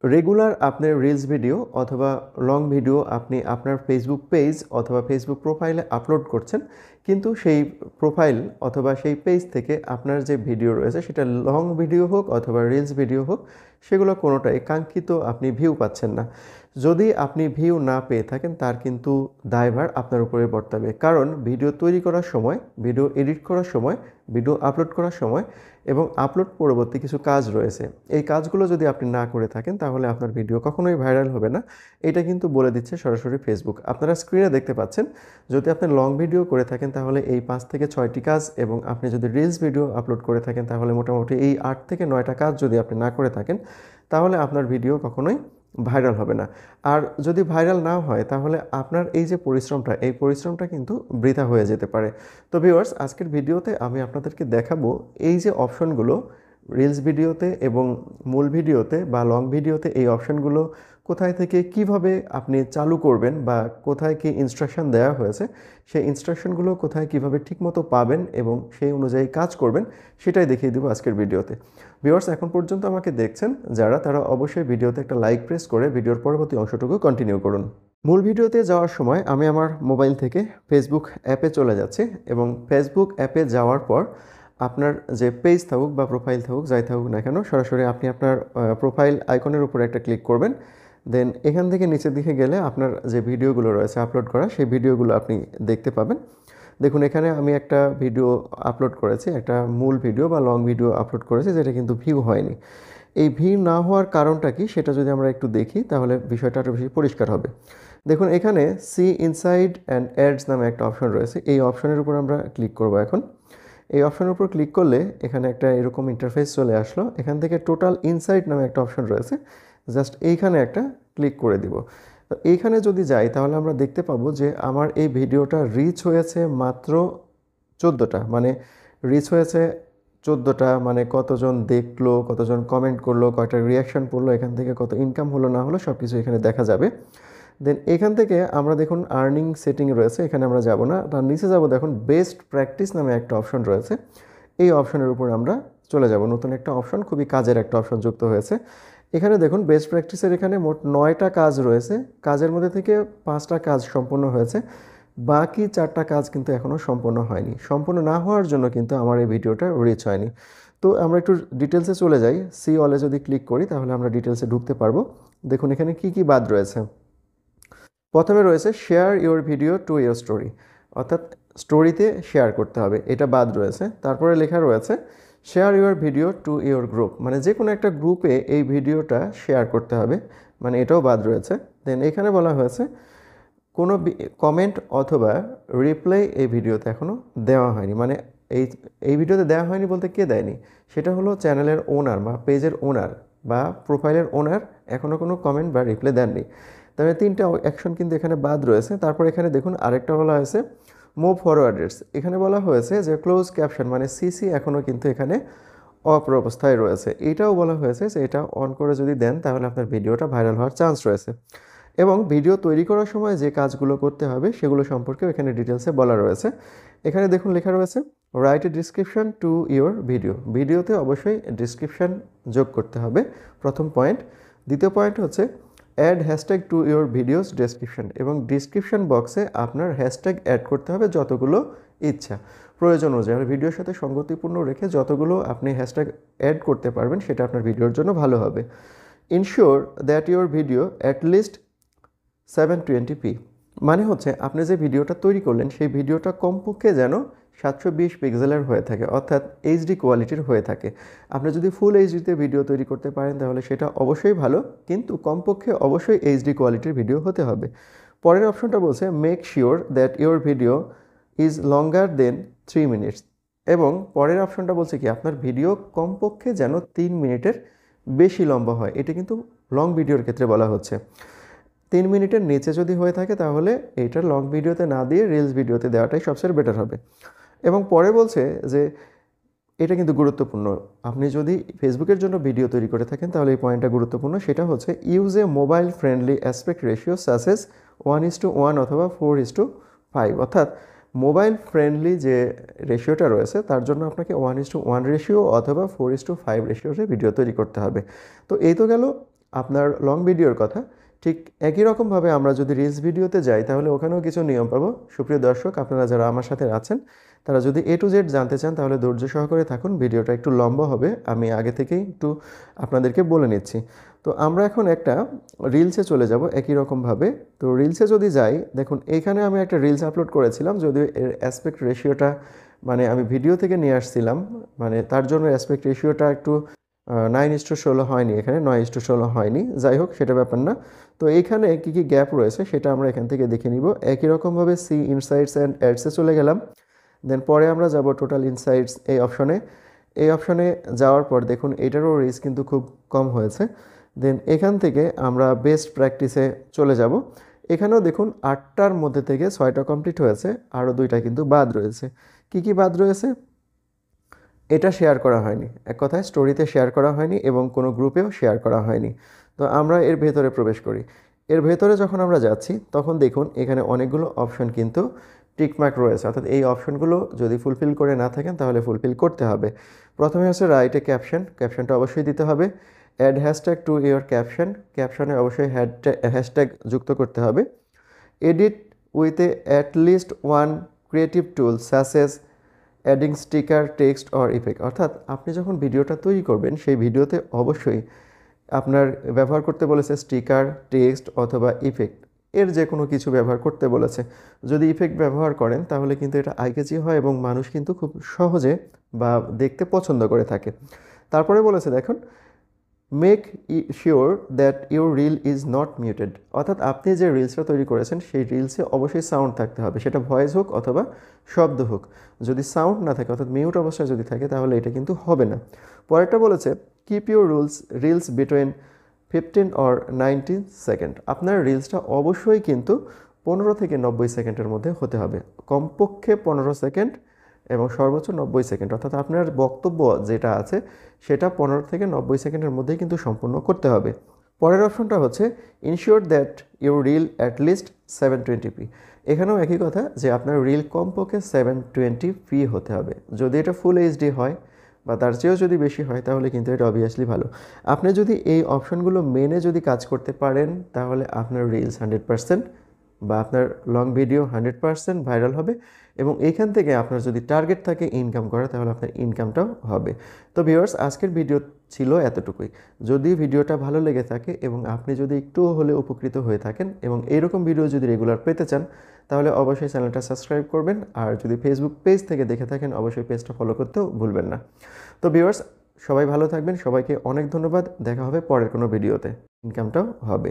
Regular আপনার reels video অথবা long video আপনি আপনার ফেসবুক পেজ অথবা ফেসবুক প্রোফাইলে আপলোড করছেন, কিন্তু সেই প্রোফাইল অথবা সেই পেজ থেকে আপনার যে ভিডিও রয়েছে সেটা লং ভিডিও হোক অথবা রিলস ভিডিও হোক, সেগুলো কোনোটাই কাঙ্ক্ষিত আপনি ভিউ পাচ্ছেন না। যদি আপনি ভিউ না পেয়ে থাকেন তার কিন্তু দায়ভার আপনার উপরে বর্তাবে, কারণ ভিডিও তৈরি করার সময়, ভিডিও এডিট করার সময়, ভিডিও আপলোড করার সময় এবং আপলোড পরবর্তী কিছু কাজ রয়েছে। এই কাজগুলো যদি আপনি না করে থাকেন তাহলে আপনার ভিডিও কখনোই ভাইরাল হবে না। এটা কিন্তু বলে দিচ্ছে সরাসরি ফেসবুক। আপনারা স্ক্রিনে দেখতে পাচ্ছেন, যদি আপনি লং ভিডিও করে থাকেন তাহলে এই 5 থেকে 6টি কাজ, এবং আপনি যদি রিলস ভিডিও আপলোড করে থাকেন তাহলে মোটামুটি এই 8 থেকে 9টা কাজ যদি আপনি না করে থাকেন তাহলে আপনার ভিডিও কখনোই ভাইরাল হবে না। আর যদি ভাইরাল না হয় তাহলে আপনার এই যে পরিশ্রমটা, এই পরিশ্রমটা কিন্তু বৃথা হয়ে যেতে পারে। তো ভিউয়ার্স, আজকের ভিডিওতে আমি আপনাদেরকে দেখাবো এই যে অপশনগুলো রিলস ভিডিওতে এবং মূল ভিডিওতে বা লং ভিডিওতে, এই অপশনগুলো কোথায় থেকে কিভাবে আপনি চালু করবেন বা কোথায় কি ইনস্ট্রাকশন দেওয়া হয়েছে, সেই ইনস্ট্রাকশনগুলো কোথায় কিভাবে ঠিকমতো পাবেন এবং সেই অনুযায়ী কাজ করবেন, সেটাই দেখিয়ে দেবো আজকের ভিডিওতে। ভিউয়ার্স, এখন পর্যন্ত আমাকে দেখছেন যারা, তারা অবশ্যই ভিডিওতে একটা লাইক প্রেস করে ভিডিওর পরবর্তী অংশটুকু কন্টিনিউ করুন। মূল ভিডিওতে যাওয়ার সময় আমি আমার মোবাইল থেকে ফেসবুক অ্যাপে চলে যাচ্ছি, এবং ফেসবুক অ্যাপে যাওয়ার পর আপনার যে পেজ থাকুক বা প্রোফাইল থাকুক, যাই থাকুক না কেন, সরাসরি আপনি আপনার প্রোফাইল আইকনের উপরে একটা ক্লিক করবেন। দেন এখান থেকে নিচের দিকে গেলে আপনার যে ভিডিওগুলো রয়েছে আপলোড করা, সেই ভিডিওগুলো আপনি দেখতে পাবেন। দেখুন, এখানে আমি একটা ভিডিও আপলোড করেছি, একটা মূল ভিডিও বা লং ভিডিও আপলোড করেছি, যেটা কিন্তু ভিউ হয়নি। এই ভিউ না হওয়ার কারণটা কি সেটা যদি আমরা একটু দেখি তাহলে বিষয়টা আরও বেশি পরিষ্কার হবে। দেখুন, এখানে সি ইনসাইড অ্যান্ড অ্যাডস নামে একটা অপশন রয়েছে। এই অপশনের উপর আমরা ক্লিক করব এখন। এই অপশনের উপর ক্লিক করলে এখানে একটা এরকম ইন্টারফেস চলে আসলো। এখান থেকে টোটাল ইনসাইট নামে একটা অপশন রয়েছে, জাস্ট এইখানে একটা ক্লিক করে দিব। তো এইখানে যদি যাই তাহলে আমরা দেখতে পাবো যে আমার এই ভিডিওটা রিচ হয়েছে মাত্র 14টা, মানে রিচ হয়েছে 14টা, মানে কতজন দেখলো, কতজন কমেন্ট করলো, কয়টা রিয়াকশান পড়লো, এখান থেকে কত ইনকাম হলো না হলো সব কিছু এখানে দেখা যাবে। দেন এখান থেকে আমরা দেখুন আর্নিং সেটিং রয়েছে, এখানে আমরা যাব না, তার নিচে যাব। দেখুন বেস্ট প্র্যাকটিস নামে একটা অপশন রয়েছে, এই অপশনের উপর আমরা চলে যাব। নতুন একটা অপশন, খুবই কাজের একটা অপশন যুক্ত হয়েছে। এখানে দেখুন বেস্ট প্র্যাকটিসের এখানে মোট 9টা কাজ রয়েছে। কাজের মধ্যে থেকে 5টা কাজ সম্পূর্ণ হয়েছে, বাকি 4টা কাজ কিন্তু এখনও সম্পূর্ণ হয়নি। সম্পূর্ণ না হওয়ার জন্য কিন্তু আমার এই ভিডিওটা রিচ হয়নি। তো আমরা একটু ডিটেলসে চলে যাই। সি অলে যদি ক্লিক করি তাহলে আমরা ডিটেলসে ঢুকতে পারবো। দেখুন এখানে কি কি বাদ রয়েছে। প্রথমে রয়েছে share your video to your story, অর্থাৎ স্টোরিতে শেয়ার করতে হবে, এটা বাদ রয়েছে। তারপরে লেখা রয়েছে share your video to your group, মানে যে কোনো একটা গ্রুপে এই ভিডিওটা শেয়ার করতে হবে, মানে এটাও বাদ রয়েছে। দেন এখানে বলা হয়েছে কোনো কমেন্ট অথবা রিপ্লাই এই ভিডিওতে এখনও দেওয়া হয়নি, মানে এই এই ভিডিওতে দেওয়া হয়নি বলতে কে দেয়নি, সেটা হলো চ্যানেলের ওনার বা পেজের ওনার বা প্রোফাইলের ওনার এখনও কোনো কমেন্ট বা রিপ্লাই দেননি। তবে 3টা অ্যাকশন কিন্তু এখানে বাদ রয়েছে। তারপর এখানে দেখুন আরেকটা বলা হয়েছে মুভ ফরওয়ার্ডার্স, এখানে বলা হয়েছে যে ক্লোজ ক্যাপশন মানে সিসি এখনও কিন্তু এখানে অপর অবস্থায় রয়েছে। এটাও বলা হয়েছে যে এটা অন করে যদি দেন তাহলে আপনার ভিডিওটা ভাইরাল হওয়ার চান্স রয়েছে। এবং ভিডিও তৈরি করার সময় যে কাজগুলো করতে হবে সেগুলো সম্পর্কেও এখানে ডিটেলসে বলা রয়েছে। এখানে দেখুন লেখা রয়েছে write a description to your video, ভিডিওতে অবশ্যই ডিসক্রিপশন যোগ করতে হবে, প্রথম পয়েন্ট। দ্বিতীয় পয়েন্ট হচ্ছে add hashtag to your video's description, এবং ডিসক্রিপশন বক্সে আপনার হ্যাশট্যাগ অ্যাড করতে হবে যতগুলো ইচ্ছা, প্রয়োজন অনুযায়ী ভিডিওর সাথে সঙ্গতিপূর্ণ রেখে যতগুলো আপনি হ্যাশট্যাগ অ্যাড করতে পারবেন সেটা আপনার ভিডিওর জন্য ভালো হবে। Ensure that your video at least 720p, মানে হচ্ছে আপনি যে ভিডিওটা তৈরি করলেন সেই ভিডিওটা কমপক্ষে যেন 720 পিক্সেলের হয়ে থাকে, অর্থাৎ এইচডি কোয়ালিটির হয়ে থাকে। আপনি যদি ফুল এইচডিতে ভিডিও তৈরি করতে পারেন তাহলে সেটা অবশ্যই ভালো, কিন্তু কমপক্ষে অবশ্যই এইচডি কোয়ালিটির ভিডিও হতে হবে। পরের অপশনটা বলছে make sure that your video is longer than 3 minutes, এবং পরের অপশনটা বলছে কি আপনার ভিডিও কমপক্ষে যেন 3 মিনিটের বেশি লম্বা হয়। এটা কিন্তু লং ভিডিওর ক্ষেত্রে বলা হচ্ছে। 3 মিনিটের নিচে যদি হয়ে থাকে তাহলে এইটা লং ভিডিওতে না দিয়ে রিলস ভিডিওতে দেওয়াটাই সবচেয়ে বেটার হবে। এবং পরে বলছে যে এটা কিন্তু গুরুত্বপূর্ণ, আপনি যদি ফেসবুকের জন্য ভিডিও তৈরি করে থাকেন তাহলে এই পয়েন্টটা গুরুত্বপূর্ণ, সেটা হচ্ছে use a mobile friendly aspect ratio such as 1:1 অথবা 4:5, অর্থাৎ মোবাইল ফ্রেন্ডলি যে রেশিওটা রয়েছে তার জন্য আপনাকে 1:1 রেশিও অথবা 4:5 রেশিওতে ভিডিও তৈরি করতে হবে। তো এই তো গেল আপনার লং ভিডিওর কথা, ঠিক একই রকমভাবে আমরা যদি রিলস ভিডিওতে যাই তাহলে ওখানেও কিছু নিয়ম পাবো। সুপ্রিয় দর্শক, আপনারা যারা আমার সাথে আছেন তারা যদি A to Z জানতে চান তাহলে ধৈর্য সহকারে থাকুন, ভিডিওটা একটু লম্বা হবে, আমি আগে থেকেই একটু আপনাদেরকে বলে নিচ্ছি। তো আমরা এখন একটা রিলসে চলে যাব একই রকমভাবে। তো রিলসে যদি যাই, দেখুন এইখানে আমি একটা রিলস আপলোড করেছিলাম, যদিও এর অ্যাসপেক্ট রেশিওটা মানে আমি ভিডিও থেকে নিয়ে আসছিলাম, মানে তার জন্য অ্যাসপেক্ট রেশিওটা একটু 9:16 হয়নি, এখানে 9:16 হয়নি। যাই হোক, সেটা ব্যাপার না। তো এইখানে কী কী গ্যাপ রয়েছে সেটা আমরা এখান থেকে দেখে নিব। একই রকমভাবে সি ইনসাইটস অ্যান্ড অ্যাডসে চলে গেলাম। দেন পরে আমরা যাব টোটাল ইনসাইটস এই অপশনে। এই অপশনে যাওয়ার পর দেখুন এটারও রিচ কিন্তু খুব কম হয়েছে। দেন এখান থেকে আমরা বেস্ট প্র্যাকটিসে চলে যাব। এখানেও দেখুন 8টার মধ্যে থেকে 6টা কমপ্লিট হয়েছে, আরও 2টা কিন্তু বাদ রয়েছে। কি কি বাদ রয়েছে? এটা শেয়ার করা হয়নি, এক কথায় স্টোরিতে শেয়ার করা হয়নি এবং কোনো গ্রুপেও শেয়ার করা হয়নি। তো আমরা এর ভেতরে প্রবেশ করি। এর ভেতরে যখন আমরা যাচ্ছি তখন দেখুন এখানে অনেকগুলো অপশন কিন্তু টিকমার্ক রয়েছে, অর্থাৎ এই অপশনগুলো যদি ফুলফিল করে না থাকেন তাহলে ফুলফিল করতে হবে। প্রথমে হচ্ছে রাইটে ক্যাপশন, ক্যাপশনটা অবশ্যই দিতে হবে। Add hashtag to your caption, ক্যাপশনে অবশ্যই হ্যাশট্যাগ যুক্ত করতে হবে। Edit with at least one creative tool such as adding sticker, text or effect, অর্থাৎ আপনি যখন ভিডিওটা তৈরি করবেন সেই ভিডিওতে অবশ্যই আপনার ব্যবহার করতে বলেছে স্টিকার, টেক্সট অথবা ইফেক্ট, এর যে কোনো কিছু ব্যবহার করতে বলেছে। যদি ইফেক্ট ব্যবহার করেন তাহলে কিন্তু এটা আইকেচি হয় এবং মানুষ কিন্তু খুব সহজে বা দেখতে পছন্দ করে থাকে। তারপরে বলেছে দেখুন, make sure that your reel is not muted, অর্থাৎ আপনি যে রিলসটা তৈরি করেছেন সেই রিলসে অবশ্যই সাউন্ড থাকতে হবে, সেটা ভয়েস হোক অথবা শব্দ হোক। যদি সাউন্ড না থাকে অর্থাৎ মিউট অবস্থায় যদি থাকে তাহলে এটা কিন্তু হবে না। পরেরটা বলেছে keep your reels between 15 or 19 second, আপনার রিলসটা অবশ্যই কিন্তু 15 থেকে 90 সেকেন্ডের মধ্যে হতে হবে, কমপক্ষে 15 সেকেন্ড এবং সর্বোচ্চ 90 সেকেন্ড, অর্থাৎ আপনার বক্তব্য যেটা আছে সেটা 15 থেকে 90 সেকেন্ডের মধ্যেই কিন্তু সম্পূর্ণ করতে হবে। পরের অপশনটা হচ্ছে ensure that your reel at least 720p, এখানেও একই কথা যে আপনার রিল কমপক্ষে 720p হতে হবে। যদি এটা ফুল এইচডি হয় বা তার চেয়েও যদি বেশি হয় তাহলে কিন্তু এটা অবভিয়াসলি ভালো। আপনি যদি এই অপশনগুলো মেনে যদি কাজ করতে পারেন তাহলে আপনার রিলস 100% বা আপনার লং ভিডিও 100% ভাইরাল হবে এবং এইখান থেকে আপনার যদি টার্গেট থাকে ইনকাম করা তাহলে আপনার ইনকামটাও হবে। তো ভিউয়ার্স, আজকের ভিডিও ছিল এতটুকুই। যদি ভিডিওটা ভালো লেগে থাকে এবং আপনি যদি একটুও হলে উপকৃত হয়ে থাকেন এবং এইরকম ভিডিও যদি রেগুলার পেতে চান তাহলে অবশ্যই চ্যানেলটা সাবস্ক্রাইব করবেন, আর যদি ফেসবুক পেজ থেকে দেখে থাকেন অবশ্যই পেজটা ফলো করতেও ভুলবেন না। তো ভিউয়ার্স, সবাই ভালো থাকবেন, সবাইকে অনেক ধন্যবাদ, দেখা হবে পরের কোনো ভিডিওতে, ইনকামটাও হবে।